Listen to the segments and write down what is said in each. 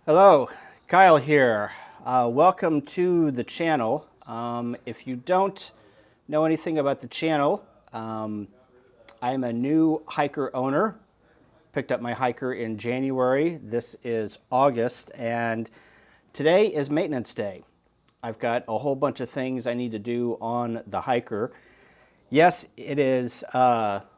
Hello, Kyle here. Welcome to the channel. If you don't know anything about the channel, I'm a new hiker owner. Picked up my hiker in January. This is August, and today is maintenance day. I've got a whole bunch of things I need to do on the hiker. Yes, it is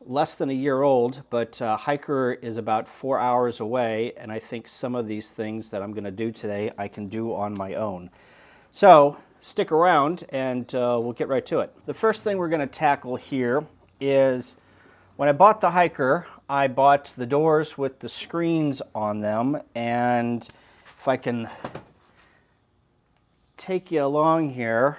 less than a year old, but hiker is about 4 hours away, and I think some of these things that I'm going to do today I can do on my own. So stick around and we'll get right to it. The first thing we're going to tackle here is when I bought the hiker, I bought the doors with the screens on them, and if I can take you along here,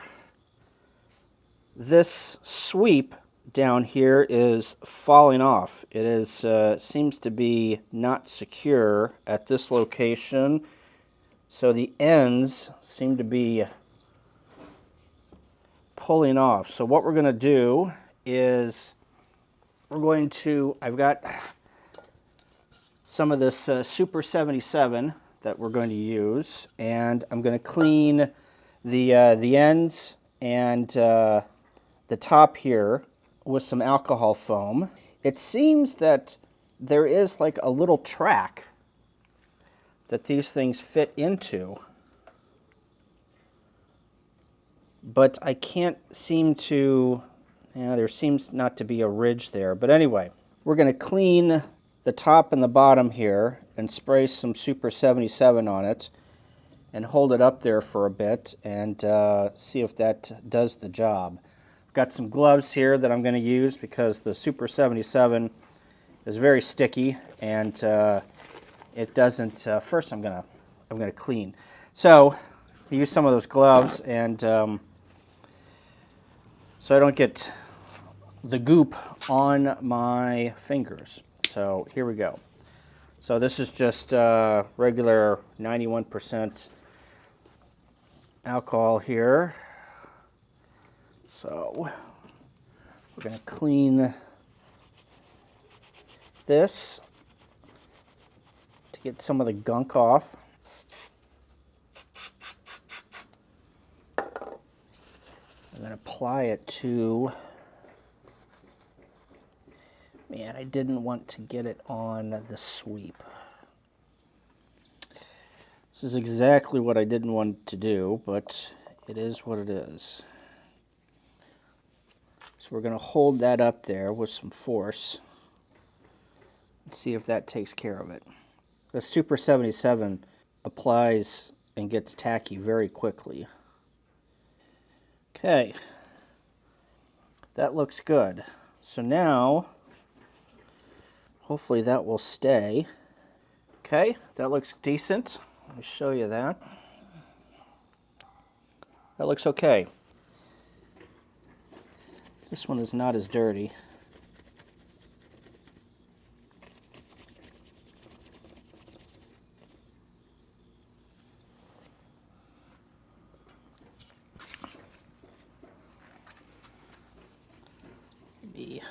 this sweep down here is falling off. It is seems to be not secure at this location, so the ends seem to be pulling off. So what we're going to do is I've got some of this Super 77 that we're going to use, and I'm going to clean the ends and the top here with some alcohol foam. It seems that there is like a little track that these things fit into, but I can't seem to, there seems not to be a ridge there. But anyway, we're going to clean the top and the bottom here and spray some Super 77 on it and hold it up there for a bit and see if that does the job. Got some gloves here that I'm going to use because the Super 77 is very sticky, and it doesn't. First, I'm gonna clean. So I use some of those gloves, and so I don't get the goop on my fingers. So here we go. So this is just regular 91% alcohol here. So we're going to clean this to get some of the gunk off. And then apply it to, man, I didn't want to get it on the sweep. This is exactly what I didn't want to do, but it is what it is. So we're going to hold that up there with some force and see if that takes care of it. The Super 77 applies and gets tacky very quickly. Okay, that looks good. So now, hopefully that will stay. Okay, that looks decent. Let me show you that. That looks okay. This one is not as dirty. Maybe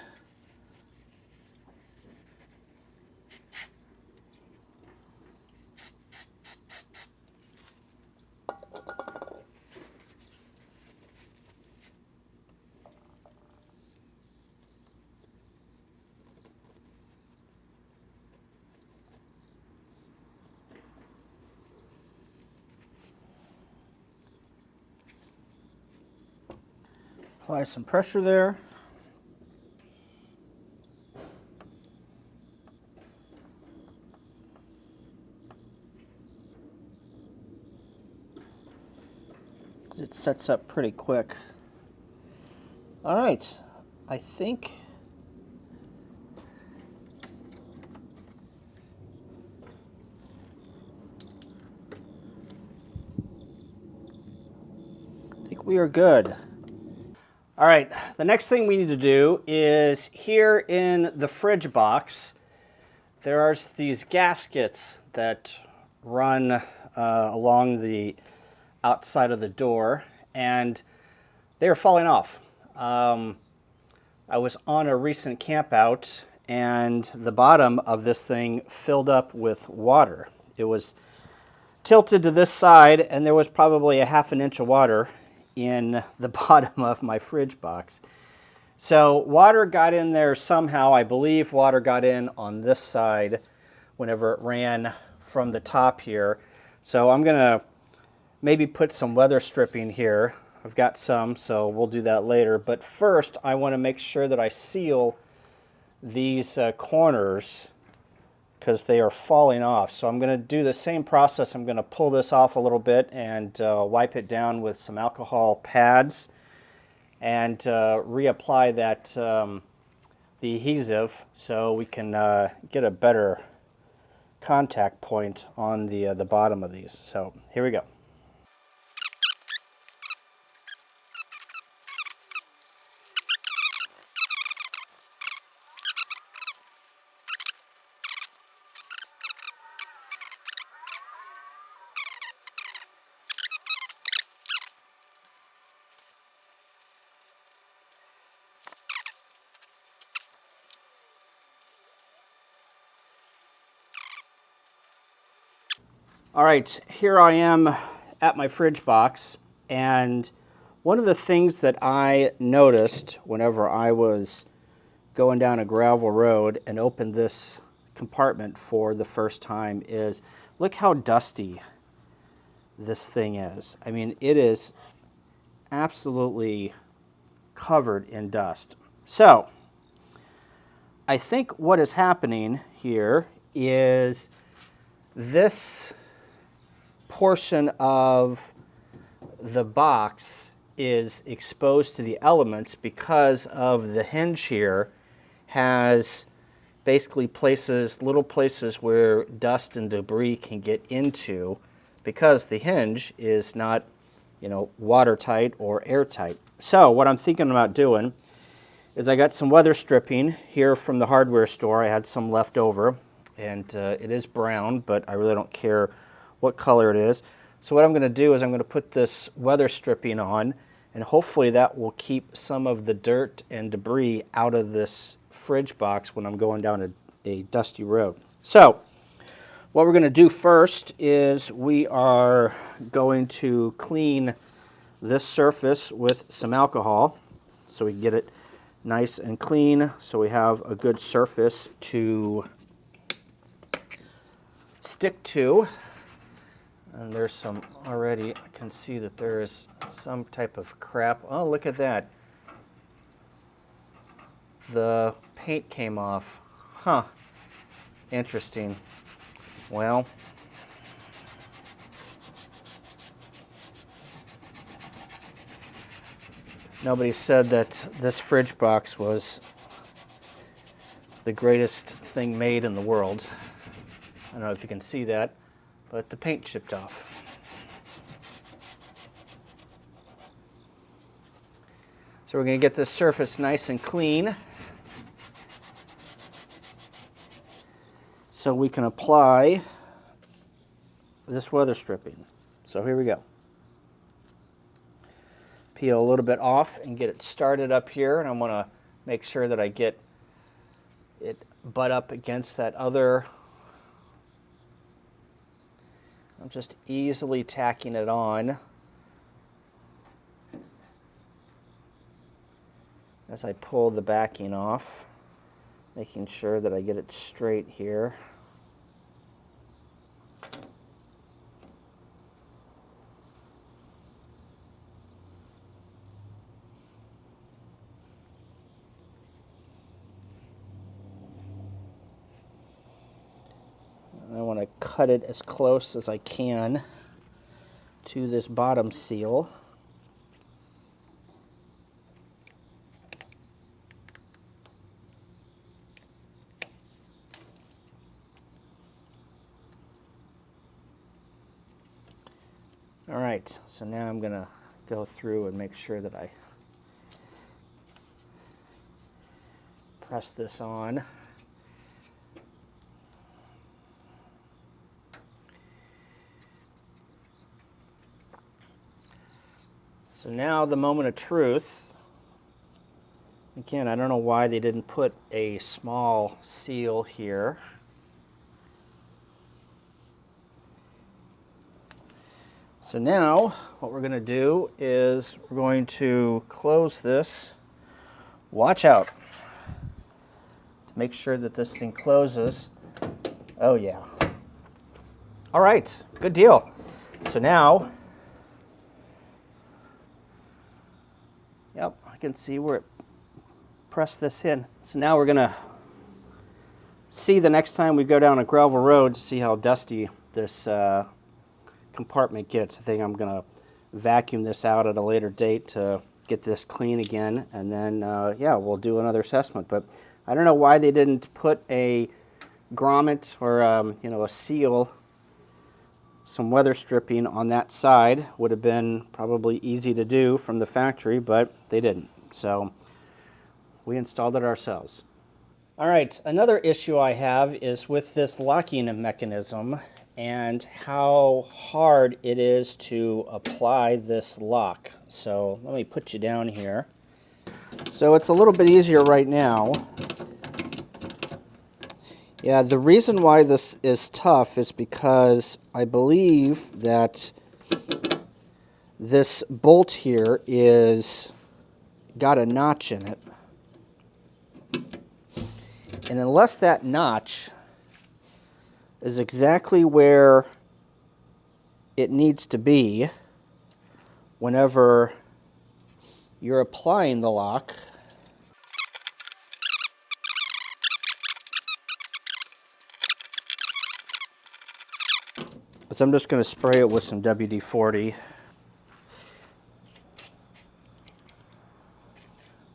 apply some pressure there. It sets up pretty quick. All right, I think we are good. All right, the next thing we need to do is here in the fridge box, there are these gaskets that run along the outside of the door, and they are falling off. I was on a recent camp out, and the bottom of this thing filled up with water. It was tilted to this side, and there was probably a ½ inch of water in the bottom of my fridge box. So water got in there somehow. I believe water got in on this side whenever it ran from the top here. So I'm going to maybe put some weather stripping here. I've got some, so we'll do that later. But first, I want to make sure that I seal these corners because they are falling off. So I'm going to do the same process. I'm going to pull this off a little bit and wipe it down with some alcohol pads and reapply that the adhesive so we can get a better contact point on the bottom of these. So here we go. All right, here I am at my fridge box, and one of the things that I noticed whenever I was going down a gravel road and opened this compartment for the first time is, look how dusty this thing is. I mean, it is absolutely covered in dust. So, I think what is happening here is this portion of the box is exposed to the elements because of the hinge here has basically little places where dust and debris can get into because the hinge is not, watertight or airtight. So what I'm thinking about doing is I got some weather stripping here from the hardware store. I had some left over, and it is brown, but I really don't care what color it is. So what I'm going to do is I'm going to put this weather stripping on, and hopefully that will keep some of the dirt and debris out of this fridge box when I'm going down a dusty road. So what we're going to do first is we are going to clean this surface with some alcohol so we can get it nice and clean so we have a good surface to stick to. And there's some already, I can see that there is some type of crap. Oh, look at that. The paint came off. Huh. Interesting. Well, nobody said that this fridge box was the greatest thing made in the world. I don't know if you can see that, but the paint chipped off. So we're going to get this surface nice and clean so we can apply this weather stripping. So here we go. Peel a little bit off and get it started up here, and I want to make sure that I get it butt up against that other. I'm just easily tacking it on as I pull the backing off, making sure that I get it straight here. I want to cut it as close as I can to this bottom seal. All right, so now I'm going to go through and make sure that I press this on. So now the moment of truth. Again, I don't know why they didn't put a small seal here. So now what we're going to do is we're going to close this. Watch out. Make sure that this thing closes. Oh yeah. All right, good deal. So now, yep, I can see where it pressed this in. So now we're gonna see the next time we go down a gravel road to see how dusty this compartment gets. I think I'm gonna vacuum this out at a later date to get this clean again, and then yeah, we'll do another assessment. But I don't know why they didn't put a grommet or you know, a seal, some weather stripping on that side. Would have been probably easy to do from the factory, but they didn't. So we installed it ourselves. All right, another issue I have is with this locking mechanism and how hard it is to apply this lock. So let me put you down here. So it's a little bit easier right now. Yeah, the reason why this is tough is because I believe that this bolt here is got a notch in it. And unless that notch is exactly where it needs to be whenever you're applying the lock, so I'm just going to spray it with some WD-40.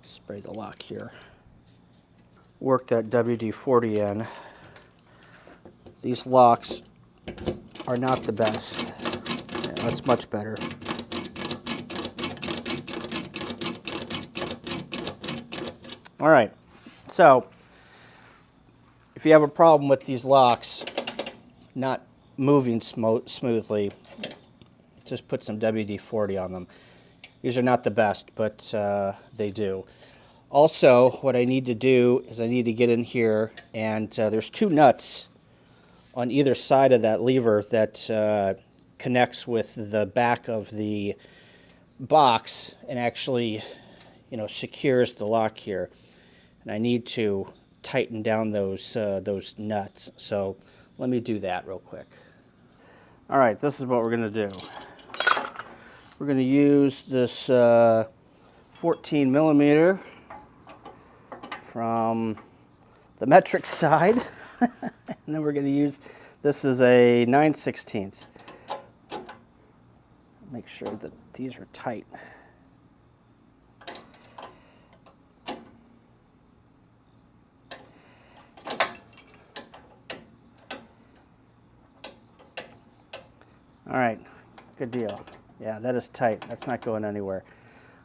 Spray the lock here. Work that WD-40 in. These locks are not the best. Yeah, that's much better. All right, so if you have a problem with these locks not moving smoothly, just put some WD-40 on them. These are not the best, but they do. Also, what I need to do is I need to get in here, and there's two nuts on either side of that lever that connects with the back of the box and actually, you know, secures the lock here. And I need to tighten down those nuts. So let me do that real quick. All right, this is what we're going to do. We're going to use this 14 millimeter from the metric side. And then we're going to use, this is a 9/16. Make sure that these are tight. All right, good deal. Yeah, that is tight. That's not going anywhere.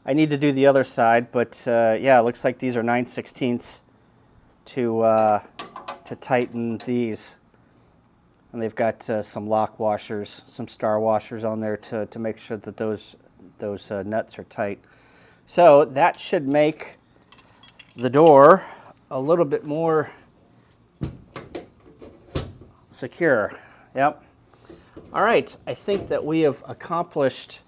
I need to do the other side, but yeah, it looks like these are 9/16 to tighten these. And they've got some lock washers, some star washers on there to make sure that those nuts are tight. So that should make the door a little bit more secure. Yep. All right, I think that we have accomplished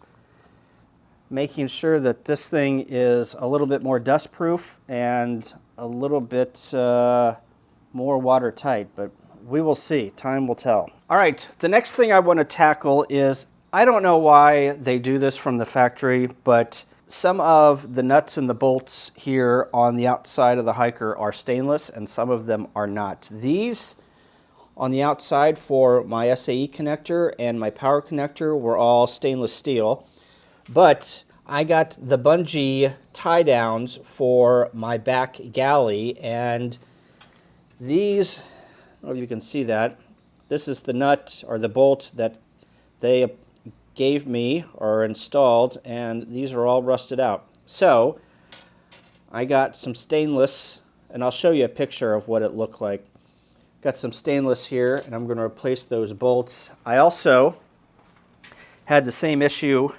making sure that this thing is a little bit more dust proof and a little bit more watertight, but we will see. Time will tell. All right, the next thing I want to tackle is, I don't know why they do this from the factory, but some of the nuts and the bolts here on the outside of the hiker are stainless and some of them are not. These on the outside for my SAE connector and my power connector were all stainless steel, but I got the bungee tie downs for my back galley, and these, I don't know if you can see that, this is the nut or the bolt that they gave me or installed, and these are all rusted out. So I got some stainless, and I'll show you a picture of what it looked like. Got some stainless here, and I'm going to replace those bolts. I also had the same issue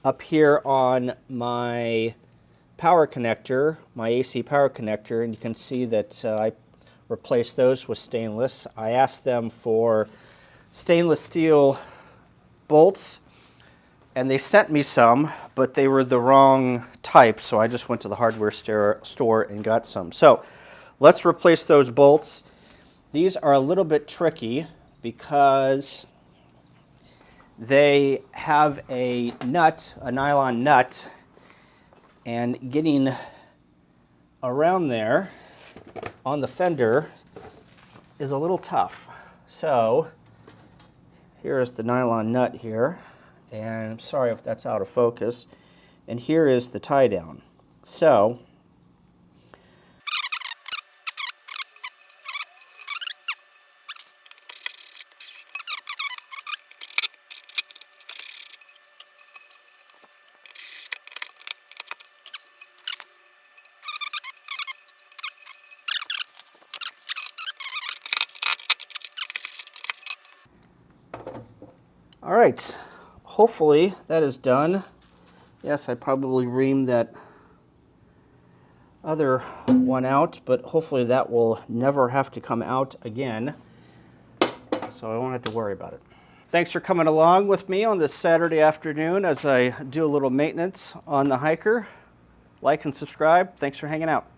up here on my power connector, my AC power connector, and you can see that I replaced those with stainless. I asked them for stainless steel bolts, and they sent me some, but they were the wrong type, so I just went to the hardware store and got some. So let's replace those bolts. These are a little bit tricky because they have a nut, a nylon nut, and getting around there on the fender is a little tough. So here's the nylon nut here, and I'm sorry if that's out of focus, and here is the tie down. So all right, hopefully that is done. Yes, I probably reamed that other one out, but hopefully that will never have to come out again, so I won't have to worry about it. Thanks for coming along with me on this Saturday afternoon as I do a little maintenance on the hiker. Like and subscribe. Thanks for hanging out.